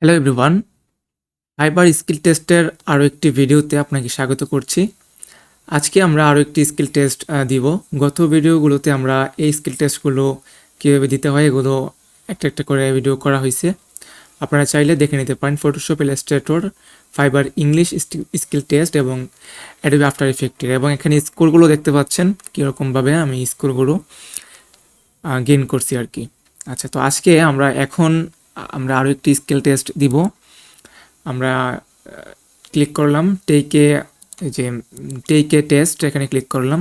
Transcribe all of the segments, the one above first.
Hello everyone, fibre skill টেস্টের আরও একটি ভিডিওতে আপনাকে স্বাগত করছি। আজকে আমরা আরও একটি স্কিল টেস্ট দিব। গত ভিডিওগুলোতে আমরা এই স্কিল টেস্টগুলো কীভাবে দিতে হয় এগুলো একটা একটা করে ভিডিও করা হয়েছে। আপনারা চাইলে দেখে নিতে পারেন Photoshop, Illustrator, fibre English skill test এবং অ্যাডোবি আফটার ইফেক্টের। এবং এখানে স্কোরগুলো দেখতে পাচ্ছেন কীরকমভাবে আমি স্কোরগুলো গেইন করছি আর কি। আচ্ছা, তো আজকে আমরা আরও একটি স্কিল টেস্ট দিব। আমরা ক্লিক করলাম টেকে টেস্ট, এখানে ক্লিক করলাম।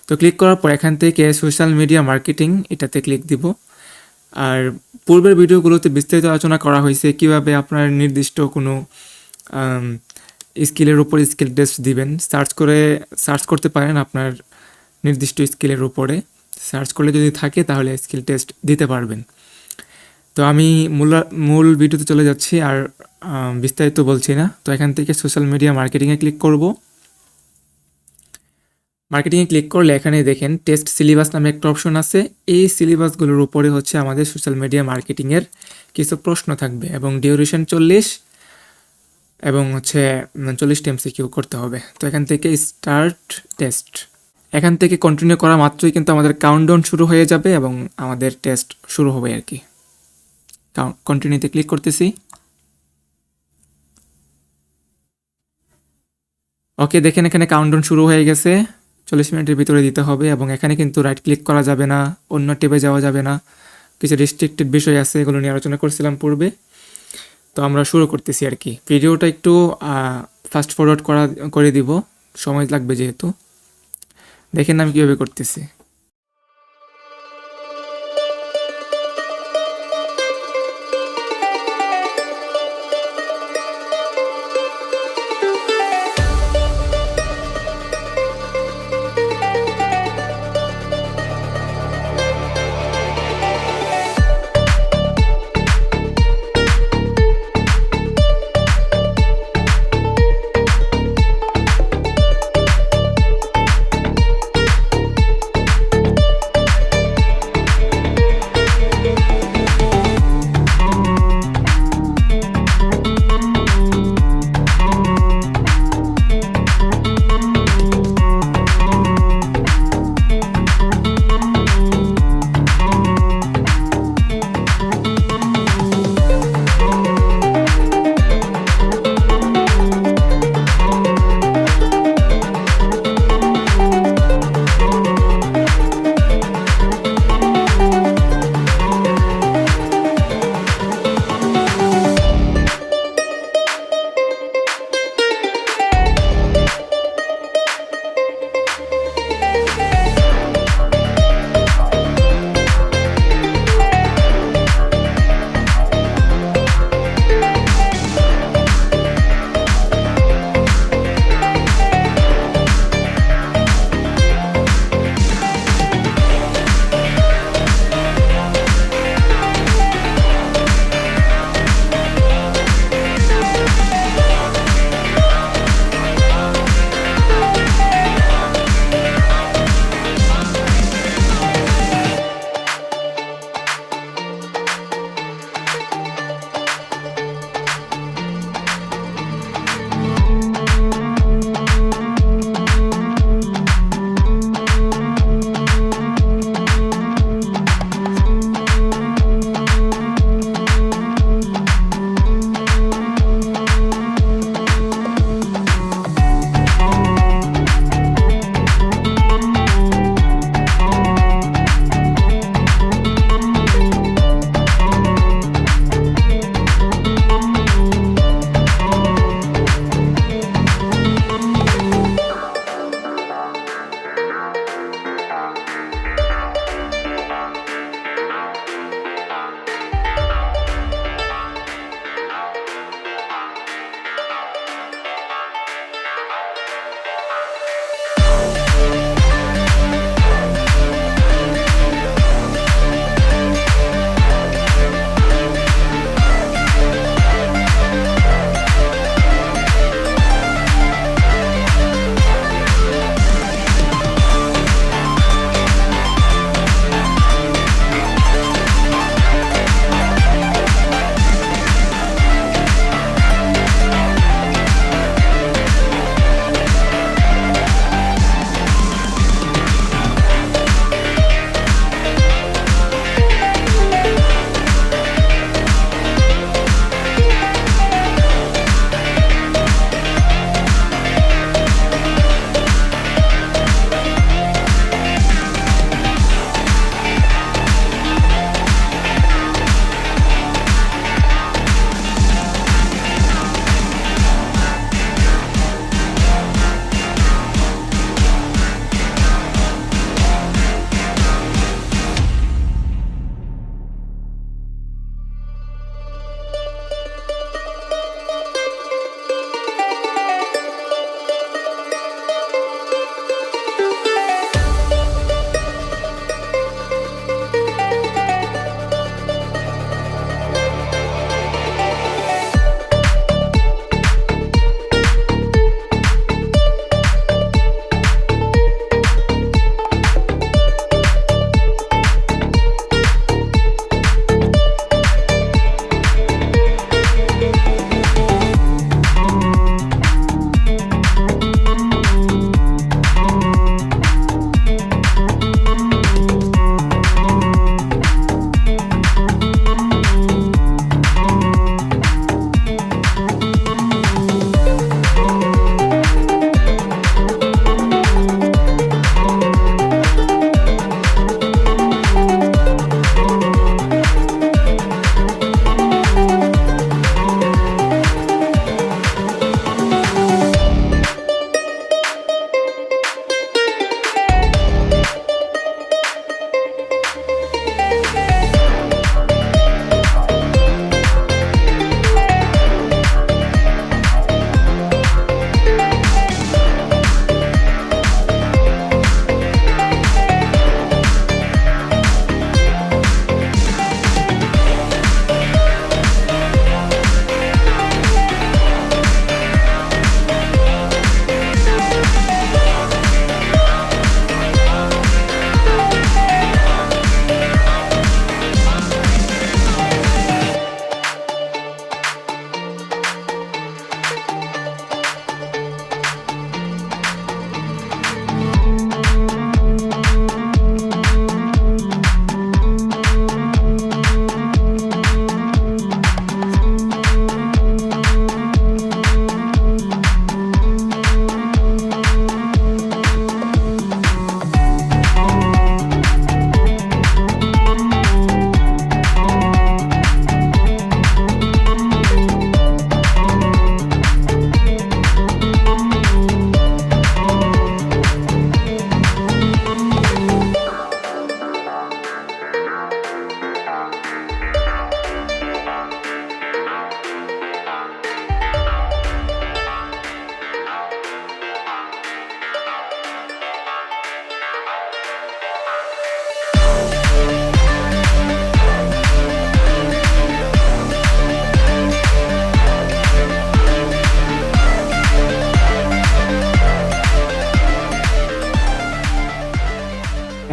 তো ক্লিক করার পর এখান থেকে সোশ্যাল মিডিয়া মার্কেটিং এটাতে ক্লিক দিব। আর পূর্বের ভিডিওগুলোতে বিস্তারিত আলোচনা করা হয়েছে কিভাবে আপনার নির্দিষ্ট কোনো স্কিলের উপর স্কিল টেস্ট দিবেন। সার্চ করতে পারেন আপনার নির্দিষ্ট স্কিলের উপরে। সার্চ করলে যদি থাকে তাহলে স্কিল টেস্ট দিতে পারবেন। তো আমি মূল ভিডিওতে চলে যাচ্ছি আর বিস্তারিত বলছি না। তো এখান থেকে সোশ্যাল মিডিয়া মার্কেটিংয়ে ক্লিক করব। মার্কেটিংয়ে ক্লিক করলে এখানে দেখেন টেস্ট সিলেবাস নামে একটা অপশন আছে। এই সিলেবাসগুলোর উপরে হচ্ছে আমাদের সোশ্যাল মিডিয়া মার্কেটিংয়ের কিছু প্রশ্ন থাকবে এবং ডিউরেশন 40 এবং হচ্ছে 40টি এমসিকিউ করতে হবে। তো এখান থেকে স্টার্ট টেস্ট, এখান থেকে কন্টিনিউ করা মাত্রই কিন্তু আমাদের কাউন্টডাউন শুরু হয়ে যাবে এবং আমাদের টেস্ট শুরু হবে আর কি। কন্টিনিউতে ক্লিক করতেছি। ওকে, দেখেন এখানে কাউন্টডাউন শুরু হয়ে গেছে। 40 মিনিটের ভিতরে দিতে হবে এবং এখানে কিন্তু রাইট ক্লিক করা যাবে না, অন্য ট্যাবে যাওয়া যাবে না, কিছু রেস্ট্রিক্টেড বিষয় আছে, এগুলো নিয়ে আলোচনা করছিলাম পূর্বে। তো আমরা শুরু করতেছি আর কি। ভিডিওটা একটু ফাস্ট ফরওয়ার্ড করে দিব, সময় লাগবে যেহেতু। দেখেন আমি কীভাবে করতেছি।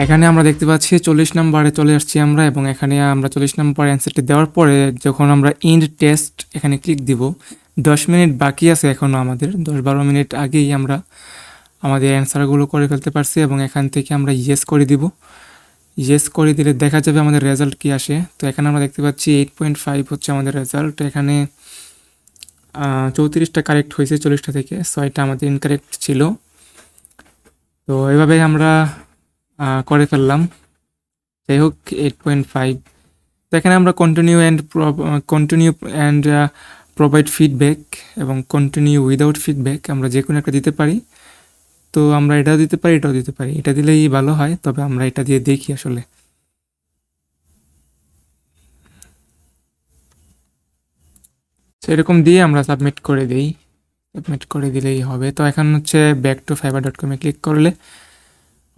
এখানে আমরা দেখতে পাচ্ছি 40 নম্বরে চলে আসছি আমরা, এবং এখানে আমরা 40 নম্বর অ্যান্সারটি দেওয়ার পরে যখন আমরা ইন্ড টেস্ট এখানে ক্লিক দিব, 10 মিনিট বাকি আছে এখনও, আমাদের 10-12 মিনিট আগেই আমরা আমাদের অ্যান্সারগুলো করে ফেলতে পারছি, এবং এখান থেকে আমরা ইয়েস করে দিব। ইয়েস করে দিলে দেখা যাবে আমাদের রেজাল্ট কি আসে। তো এখানে আমরা দেখতে পাচ্ছি 8.5 হচ্ছে আমাদের রেজাল্ট। এখানে 34টা কারেক্ট হয়েছে 40টা থেকে, 6টা আমাদের ইনকারেক্ট ছিল। তো এভাবে আমরা করে ফেললাম। যাই হোক, 8.5। তো এখানে আমরা কন্টিনিউ অ্যান্ড প্রোভাইড ফিডব্যাক এবং কন্টিনিউ উইদাউট ফিডব্যাক আমরা যে কোনো একটা দিতে পারি। তো আমরা এটাও দিতে পারি, এটাও দিতে পারি। এটা দিলেই ভালো হয়, তবে আমরা এটা দিয়ে দেখি আসলে। সেরকম দিয়ে আমরা সাবমিট করে দিই, সাবমিট করে দিলেই হবে। তো এখন হচ্ছে ব্যাক টু fiverr.com ক্লিক করলে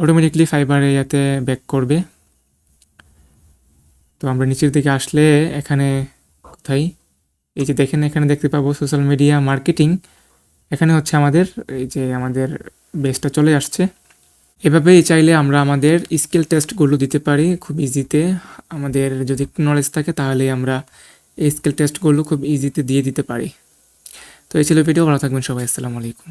অটোমেটিকলি ফাইবারে ইয়াতে ব্যাক করবে। তো আমরা নিচের দিকে আসলে এখানে কোথায়, এই যে দেখেন এখানে দেখতে পাবো সোশ্যাল মিডিয়া মার্কেটিং। এখানে হচ্ছে আমাদের এই যে আমাদের বেসটা চলে আসছে। এভাবেই চাইলে আমরা আমাদের স্কিল টেস্টগুলো দিতে পারি খুব ইজিতে। আমাদের যদি নলেজ থাকে তাহলে আমরা এই স্কিল টেস্টগুলো খুব ইজিতে দিয়ে দিতে পারি। তো এই ছিল ভিডিও, ভালো থাকবেন সবাই, আসসালামু আলাইকুম।